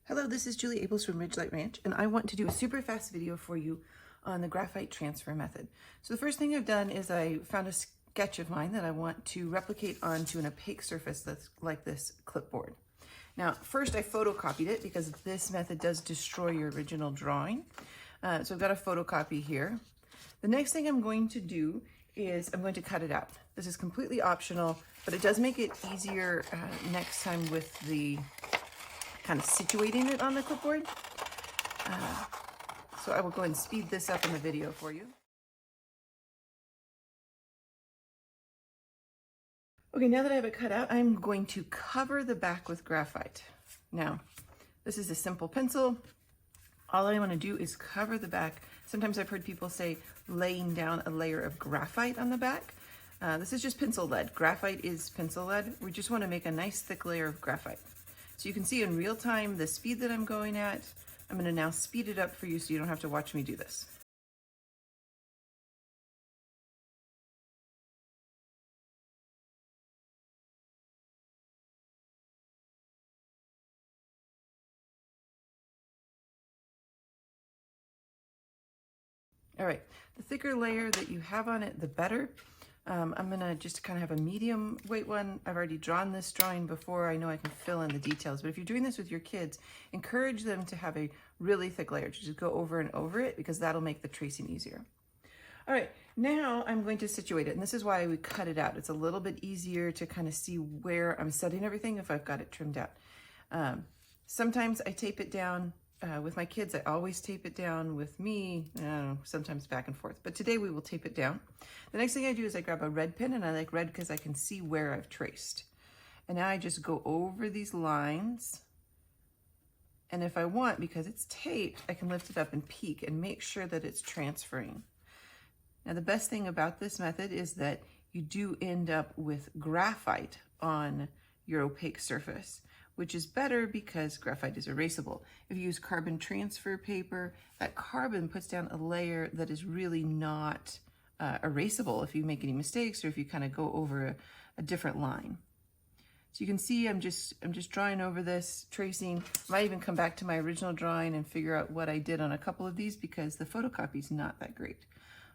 Hello, this is Julie Abels from Ridgelight Ranch, and I want to do a super fast video for you on the graphite transfer method. So the first thing I've done is I found a sketch of mine that I want to replicate onto an opaque surface that's like this clipboard. Now, first I photocopied it because this method does destroy your original drawing. So I've got a photocopy here. The next thing I'm going to do is I'm going to cut it out. This is completely optional, but it does make it easier next time with the kind of situating it on the clipboard. So I will go and speed this up in the video for you. Okay, now that I have it cut out, I'm going to cover the back with graphite. Now, this is a simple pencil. All I want to do is cover the back. Sometimes I've heard people say laying down a layer of graphite on the back. This is just pencil lead. Graphite is pencil lead. We just want to make a nice thick layer of graphite. So you can see in real time the speed that I'm going at. I'm going to now speed it up for you so you don't have to watch me do this. All right, the thicker layer that you have on it, the better. I'm gonna just kind of have a medium weight one. I've already drawn this drawing before. I know I can fill in the details, but if you're doing this with your kids, encourage them to have a really thick layer. Just go over and over it because that'll make the tracing easier. All right, now I'm going to situate it, and this is why we cut it out. It's a little bit easier to kind of see where I'm setting everything if I've got it trimmed out. Sometimes I tape it down. With my kids, I always tape it down. With me, I don't know, sometimes back and forth. But today we will tape it down. The next thing I do is I grab a red pen, and I like red because I can see where I've traced. And now I just go over these lines. And if I want, because it's taped, I can lift it up and peek and make sure that it's transferring. Now the best thing about this method is that you do end up with graphite on your opaque surface, which is better because graphite is erasable. If you use carbon transfer paper, that carbon puts down a layer that is really not erasable if you make any mistakes or if you kind of go over a different line. So you can see I'm just drawing over this, tracing. I might even come back to my original drawing and figure out what I did on a couple of these because the photocopy is not that great.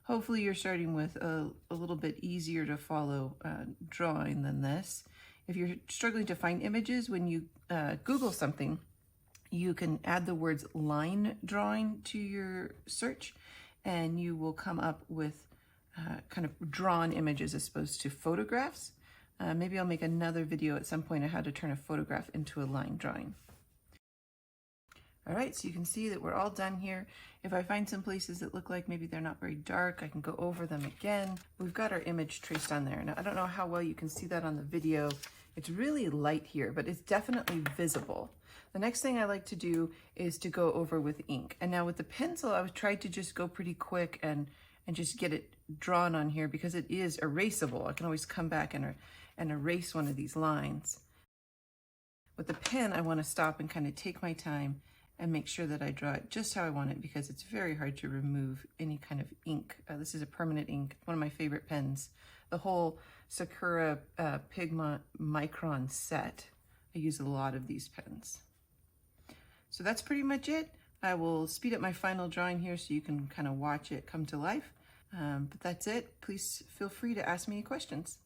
Hopefully you're starting with a little bit easier to follow drawing than this. If you're struggling to find images, when you Google something, you can add the words line drawing to your search and you will come up with kind of drawn images as opposed to photographs. Maybe I'll make another video at some point on how to turn a photograph into a line drawing. All right, so you can see that we're all done here. If I find some places that look like maybe they're not very dark, I can go over them again. We've got our image traced on there. Now, I don't know how well you can see that on the video. It's really light here, but it's definitely visible. The next thing I like to do is to go over with ink. And now with the pencil, I would try to just go pretty quick and just get it drawn on here because it is erasable. I can always come back and erase one of these lines. With the pen, I want to stop and kind of take my time and make sure that I draw it just how I want it because it's very hard to remove any kind of ink. This is a permanent ink, one of my favorite pens. The whole Sakura Pigment Micron set, I use a lot of these pens. So that's pretty much it. I will speed up my final drawing here so you can kind of watch it come to life. But that's it. Please feel free to ask me any questions.